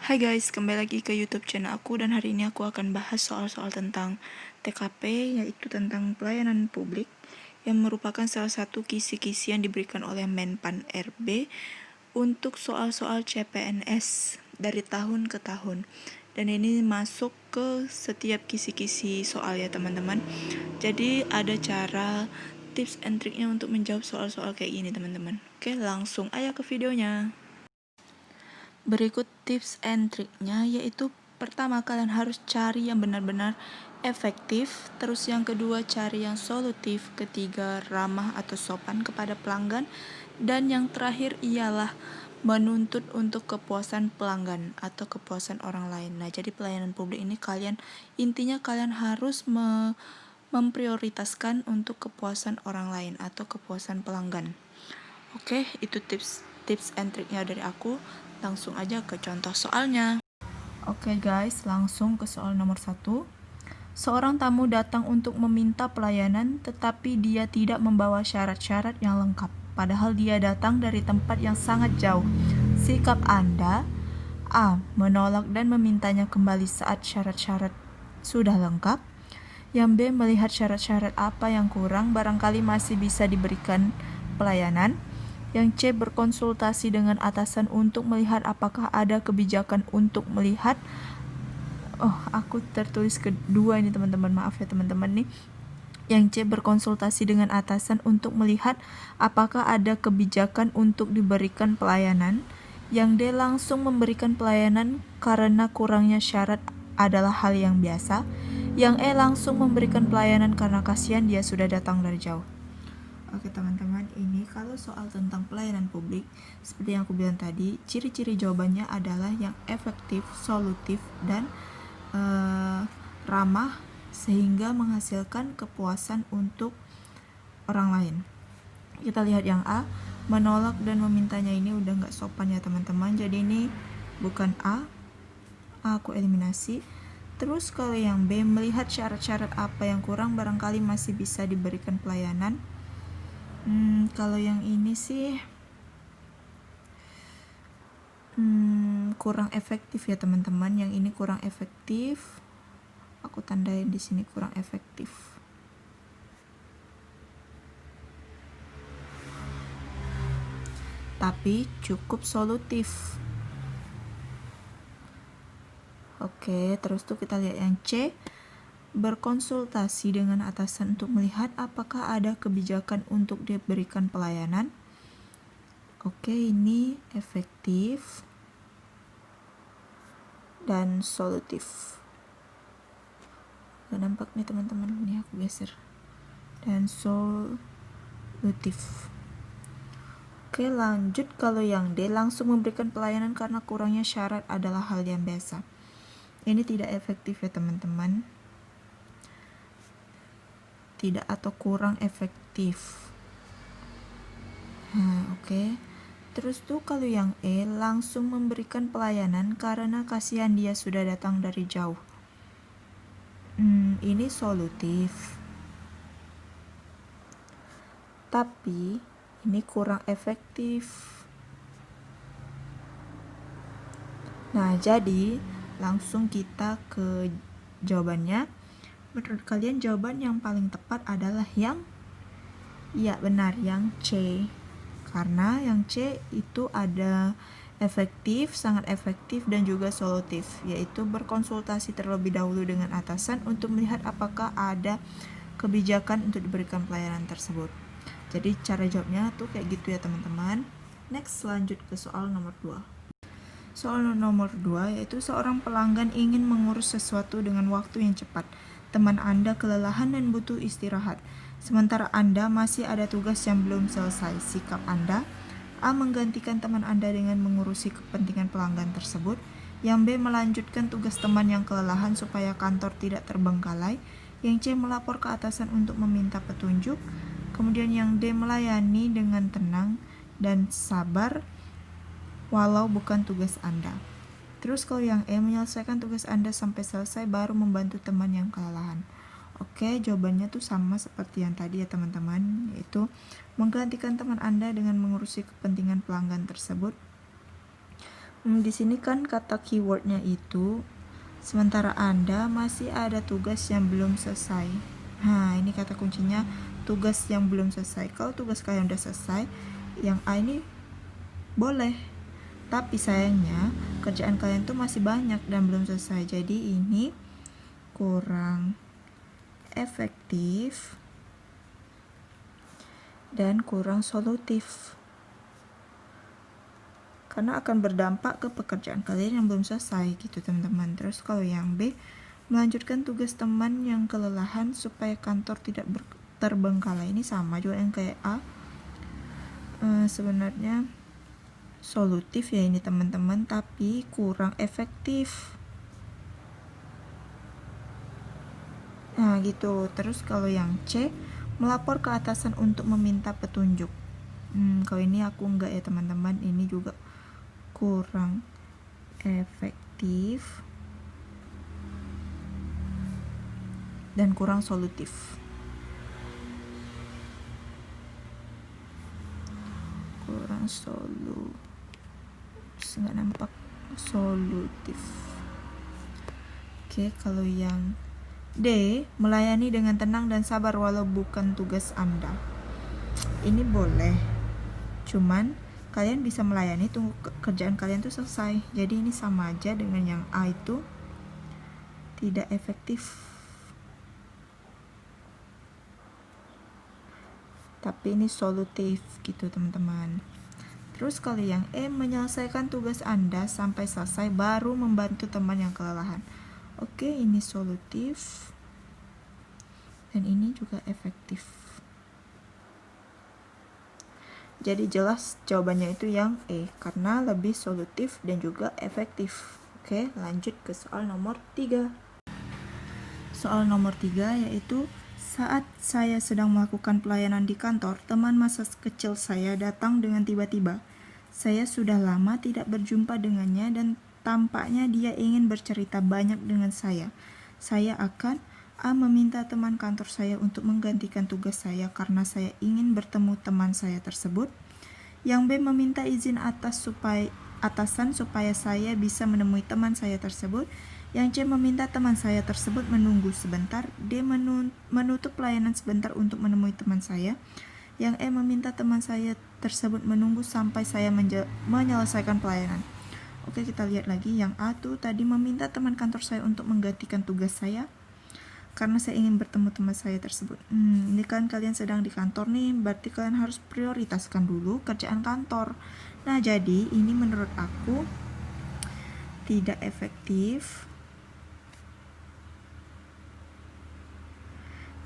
Hai guys, kembali lagi ke YouTube channel aku dan hari ini aku akan bahas soal-soal tentang TKP, yaitu tentang pelayanan publik yang merupakan salah satu kisi-kisi yang diberikan oleh Menpan RB untuk soal-soal CPNS dari tahun ke tahun. Dan ini masuk ke setiap kisi-kisi soal ya teman-teman. Jadi ada cara, tips and triknya untuk menjawab soal-soal kayak gini teman-teman. Oke, langsung aja ke videonya. Berikut tips and triknya, yaitu pertama kalian harus cari yang benar-benar efektif, terus yang kedua cari yang solutif, ketiga ramah atau sopan kepada pelanggan, dan yang terakhir ialah menuntut untuk kepuasan pelanggan atau kepuasan orang lain. Nah, jadi pelayanan publik ini intinya kalian harus memprioritaskan untuk kepuasan orang lain atau kepuasan pelanggan. Oke, itu tips and triknya dari aku. Langsung aja ke contoh soalnya. Oke guys, langsung ke soal nomor 1. Seorang tamu datang untuk meminta pelayanan, tetapi dia tidak membawa syarat-syarat yang lengkap. Padahal dia datang dari tempat yang sangat jauh. Sikap Anda: A. Menolak dan memintanya kembali saat syarat-syarat sudah lengkap. Yang B. Melihat syarat-syarat apa yang kurang, barangkali masih bisa diberikan pelayanan. Yang C. Berkonsultasi dengan atasan untuk melihat apakah ada kebijakan untuk melihat. Aku tertulis kedua ini teman-teman, maaf ya teman-teman nih. Yang C. Berkonsultasi dengan atasan untuk melihat apakah ada kebijakan untuk diberikan pelayanan. Yang D. Langsung memberikan pelayanan karena kurangnya syarat adalah hal yang biasa. Yang E. Langsung memberikan pelayanan karena kasihan dia sudah datang dari jauh. Oke teman-teman, ini kalau soal tentang pelayanan publik, seperti yang aku bilang tadi, ciri-ciri jawabannya adalah yang efektif, solutif, dan ramah sehingga menghasilkan kepuasan untuk orang lain. Kita lihat yang A, menolak dan memintanya ini udah nggak sopan ya teman-teman, jadi ini bukan A aku eliminasi. Terus kalau yang B, melihat syarat-syarat apa yang kurang, barangkali masih bisa diberikan pelayanan. Kalau yang ini sih kurang efektif ya teman-teman. Yang ini kurang efektif. Aku tandain di sini kurang efektif. Tapi cukup solutif. Oke, terus tuh kita lihat yang C. Berkonsultasi dengan atasan untuk melihat apakah ada kebijakan untuk diberikan pelayanan. Oke, ini efektif dan solutif. Gak nampak nih teman-teman, ini aku geser. Dan solutif. Oke, lanjut. Kalau yang D, langsung memberikan pelayanan karena kurangnya syarat adalah hal yang biasa. Ini tidak efektif ya teman-teman. Tidak atau kurang efektif. Oke. Terus tuh kalau yang E, langsung memberikan pelayanan karena kasihan dia sudah datang dari jauh. Ini solutif. Tapi ini kurang efektif. Nah, jadi langsung kita ke jawabannya. Menurut kalian jawaban yang paling tepat adalah yang benar, yang C. Karena yang C itu ada efektif, sangat efektif, dan juga solutif, yaitu berkonsultasi terlebih dahulu dengan atasan untuk melihat apakah ada kebijakan untuk diberikan pelayanan tersebut. Jadi cara jawabnya tuh kayak gitu ya teman-teman. Next, lanjut ke soal nomor 2. Soal nomor 2 yaitu seorang pelanggan ingin mengurus sesuatu dengan waktu yang cepat. Teman Anda kelelahan dan butuh istirahat. Sementara Anda masih ada tugas yang belum selesai. Sikap Anda: A. Menggantikan teman Anda dengan mengurusi kepentingan pelanggan tersebut. Yang B. Melanjutkan tugas teman yang kelelahan supaya kantor tidak terbengkalai. Yang C. Melapor ke atasan untuk meminta petunjuk. Kemudian yang D. Melayani dengan tenang dan sabar walau bukan tugas Anda. Terus kalau yang E, menyelesaikan tugas Anda sampai selesai baru membantu teman yang kelelahan. Oke, jawabannya tuh sama seperti yang tadi ya teman-teman, yaitu menggantikan teman Anda dengan mengurusi kepentingan pelanggan tersebut. Di sini kan kata keywordnya itu sementara Anda masih ada tugas yang belum selesai. Nah, ini kata kuncinya, tugas yang belum selesai. Kalau tugas kalian udah selesai, yang A ini boleh. Tapi sayangnya kerjaan kalian tuh masih banyak dan belum selesai. Jadi ini kurang efektif dan kurang solutif. Karena akan berdampak ke pekerjaan kalian yang belum selesai gitu teman-teman. Terus kalau yang B, melanjutkan tugas teman yang kelelahan supaya kantor tidak terbengkalai. Ini sama juga yang kayak A. Sebenarnya solutif ya ini teman-teman, tapi kurang efektif. Nah gitu. Terus kalau yang C, melapor ke atasan untuk meminta petunjuk. Kalau ini aku enggak ya teman-teman, ini juga kurang efektif dan kurang solutif. Nggak nampak solutif. Oke, kalau yang D, melayani dengan tenang dan sabar walau bukan tugas Anda. Ini boleh, cuman kalian bisa melayani tunggu kerjaan kalian tuh selesai. Jadi ini sama aja dengan yang A itu tidak efektif. Tapi ini solutif gitu teman-teman. Terus kalau yang E, menyelesaikan tugas Anda sampai selesai baru membantu teman yang kelelahan. Oke, ini solutif dan ini juga efektif. Jadi jelas jawabannya itu yang E karena lebih solutif dan juga efektif. Oke, lanjut ke soal nomor 3. Soal nomor 3 yaitu, saat saya sedang melakukan pelayanan di kantor, teman masa kecil saya datang dengan tiba-tiba. Saya sudah lama tidak berjumpa dengannya dan tampaknya dia ingin bercerita banyak dengan saya. Saya akan A, meminta teman kantor saya untuk menggantikan tugas saya karena saya ingin bertemu teman saya tersebut. Yang B, meminta izin atasan supaya saya bisa menemui teman saya tersebut. Yang C, meminta teman saya tersebut menunggu sebentar. D, menutup pelayanan sebentar untuk menemui teman saya. Yang E, meminta teman saya tersebut menunggu sampai saya menyelesaikan pelayanan. Oke, kita lihat lagi. Yang A tuh tadi meminta teman kantor saya untuk menggantikan tugas saya karena saya ingin bertemu teman saya tersebut. Ini kan kalian sedang di kantor nih, berarti kalian harus prioritaskan dulu kerjaan kantor. Nah, jadi ini menurut aku tidak efektif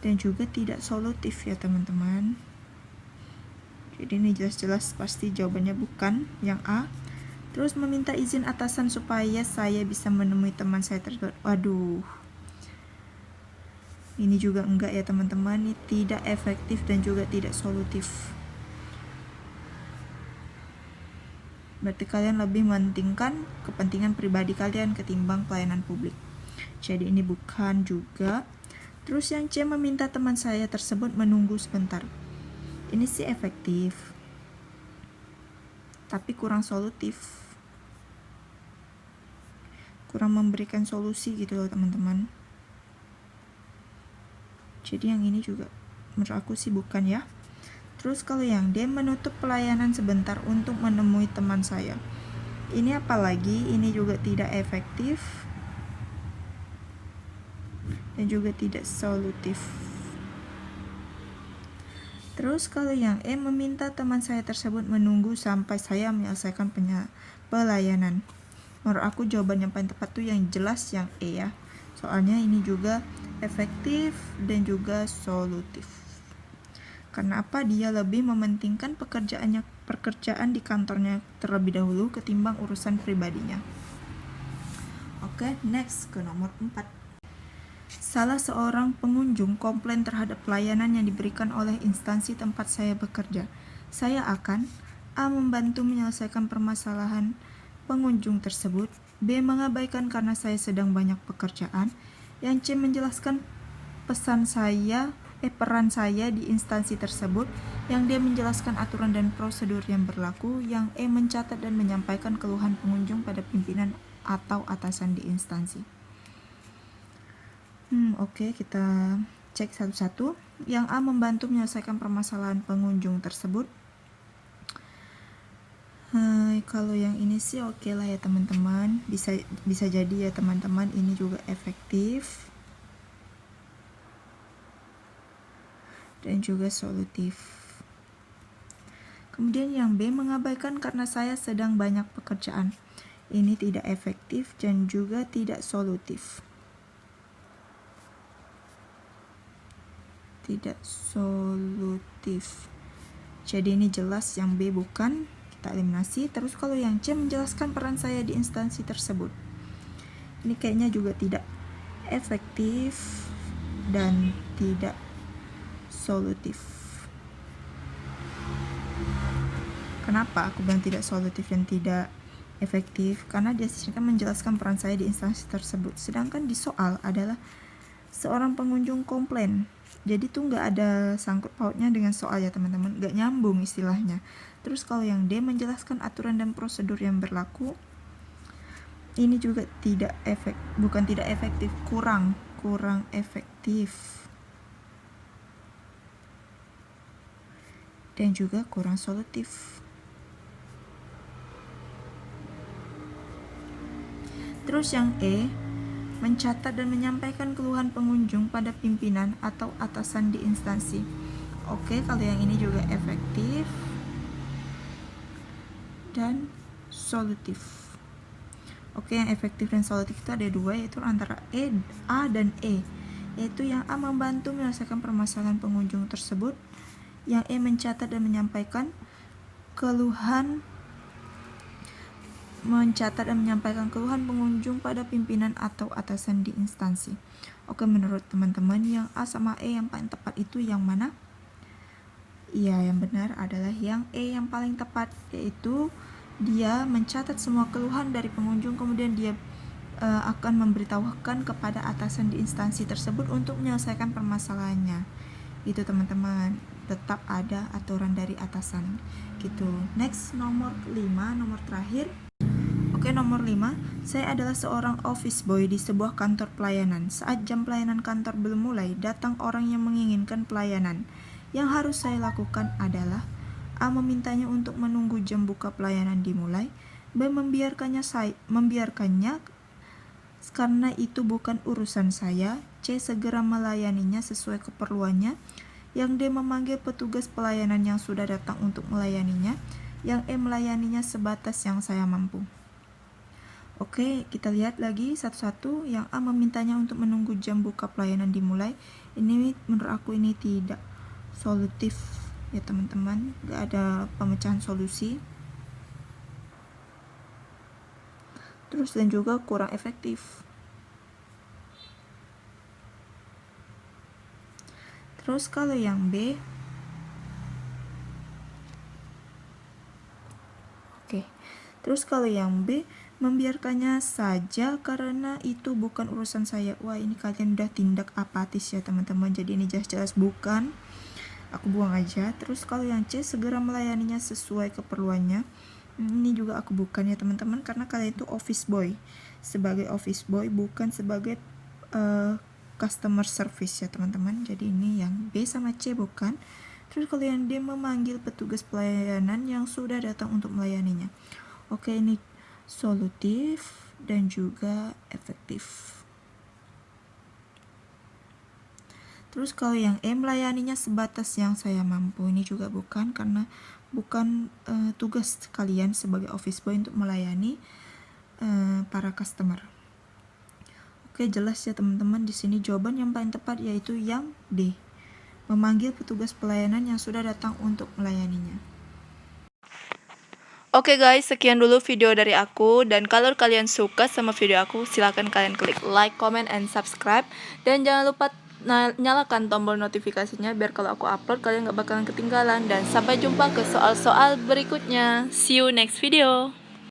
dan juga tidak solutif ya teman-teman. Jadi ini jelas-jelas pasti jawabannya bukan yang A. Terus meminta izin atasan supaya saya bisa menemui teman saya tersebut. Waduh, ini juga enggak ya teman-teman. Ini tidak efektif dan juga tidak solutif. Berarti kalian lebih mementingkan kepentingan pribadi kalian ketimbang pelayanan publik. Jadi ini bukan juga. Terus yang C, meminta teman saya tersebut menunggu sebentar. Ini sih efektif, tapi kurang solutif. Kurang memberikan solusi gitu loh teman-teman. Jadi yang ini juga menurut aku sih bukan ya. Terus kalau yang D, menutup pelayanan sebentar untuk menemui teman saya. Ini apalagi, ini juga tidak efektif dan juga tidak solutif. Terus kalau yang E, meminta teman saya tersebut menunggu sampai saya menyelesaikan pelayanan. Menurut aku jawaban yang paling tepat tuh yang jelas yang E ya. Soalnya ini juga efektif dan juga solutif. Karena apa? Dia lebih mementingkan pekerjaan di kantornya terlebih dahulu ketimbang urusan pribadinya. Oke, next ke nomor 4. Salah seorang pengunjung komplain terhadap pelayanan yang diberikan oleh instansi tempat saya bekerja. Saya akan A, membantu menyelesaikan permasalahan pengunjung tersebut. B, mengabaikan karena saya sedang banyak pekerjaan. Yang C, menjelaskan pesan saya peran saya di instansi tersebut, yang D menjelaskan aturan dan prosedur yang berlaku, yang E mencatat dan menyampaikan keluhan pengunjung pada pimpinan atau atasan di instansi. Oke, kita cek satu-satu. Yang A membantu menyelesaikan permasalahan pengunjung tersebut. Kalau yang ini sih oke lah ya teman-teman, bisa jadi ya teman-teman, ini juga efektif dan juga solutif. Kemudian yang B mengabaikan karena saya sedang banyak pekerjaan. Ini tidak efektif dan juga tidak solutif. Tidak solutif. Jadi ini jelas yang B bukan, kita eliminasi. Terus kalau yang C menjelaskan peran saya di instansi tersebut. Ini kayaknya juga tidak efektif dan tidak solutif. Kenapa aku bilang tidak solutif dan tidak efektif? Karena dia kan menjelaskan peran saya di instansi tersebut. Sedangkan di soal adalah seorang pengunjung komplain. Jadi tuh nggak ada sangkut pautnya dengan soal ya teman-teman, nggak nyambung istilahnya. Terus kalau yang D menjelaskan aturan dan prosedur yang berlaku, ini juga bukan tidak efektif, kurang efektif. Dan juga kurang solutif. Terus yang E, mencatat dan menyampaikan keluhan pengunjung pada pimpinan atau atasan di instansi. Oke, kalau yang ini juga efektif dan solutif. Oke, yang efektif dan solutif itu ada dua, yaitu antara A dan E. Yaitu yang A membantu menyelesaikan permasalahan pengunjung tersebut, yang E mencatat dan menyampaikan keluhan pengunjung pada pimpinan atau atasan di instansi. Oke, menurut teman-teman yang A sama E yang paling tepat itu yang mana? Iya, yang benar adalah yang E yang paling tepat, yaitu dia mencatat semua keluhan dari pengunjung, kemudian dia akan memberitahukan kepada atasan di instansi tersebut untuk menyelesaikan permasalahannya. Itu teman-teman, tetap ada aturan dari atasan gitu. Next, nomor 5, nomor terakhir. Oke, nomor 5, saya adalah seorang office boy di sebuah kantor pelayanan. Saat jam pelayanan kantor belum mulai, datang orang yang menginginkan pelayanan. Yang harus saya lakukan adalah A. Memintanya untuk menunggu jam buka pelayanan dimulai. B. Membiarkannya karena itu bukan urusan saya. C. Segera melayaninya sesuai keperluannya. Yang D. Memanggil petugas pelayanan yang sudah datang untuk melayaninya. Yang E. Melayaninya sebatas yang saya mampu. Oke, kita lihat lagi satu-satu. Yang A memintanya untuk menunggu jam buka pelayanan dimulai. Ini menurut aku ini tidak solutif ya teman-teman, gak ada pemecahan solusi. Terus dan juga kurang efektif. Terus kalau yang B, terus kalau yang B, membiarkannya saja karena itu bukan urusan saya. Wah, ini kalian udah tindak apatis ya teman-teman. Jadi ini jelas-jelas bukan. Aku buang aja. Terus kalau yang C, segera melayaninya sesuai keperluannya. Ini juga aku bukan ya teman-teman, karena kalian itu office boy. Sebagai office boy, bukan sebagai customer service ya teman-teman. Jadi ini yang B sama C bukan. Terus kalau yang D, memanggil petugas pelayanan yang sudah datang untuk melayaninya. Oke, ini solutif dan juga efektif. Terus kalau yang E, melayaninya sebatas yang saya mampu. Ini juga bukan, karena bukan tugas kalian sebagai office boy untuk melayani para customer. Oke, jelas ya teman-teman, di sini jawaban yang paling tepat yaitu yang D. Memanggil petugas pelayanan yang sudah datang untuk melayaninya. Oke guys, sekian dulu video dari aku. Dan kalau kalian suka sama video aku, silahkan kalian klik like, comment, and subscribe. Dan jangan lupa nyalakan tombol notifikasinya biar kalau aku upload kalian gak bakalan ketinggalan. Dan sampai jumpa ke soal-soal berikutnya. See you next video.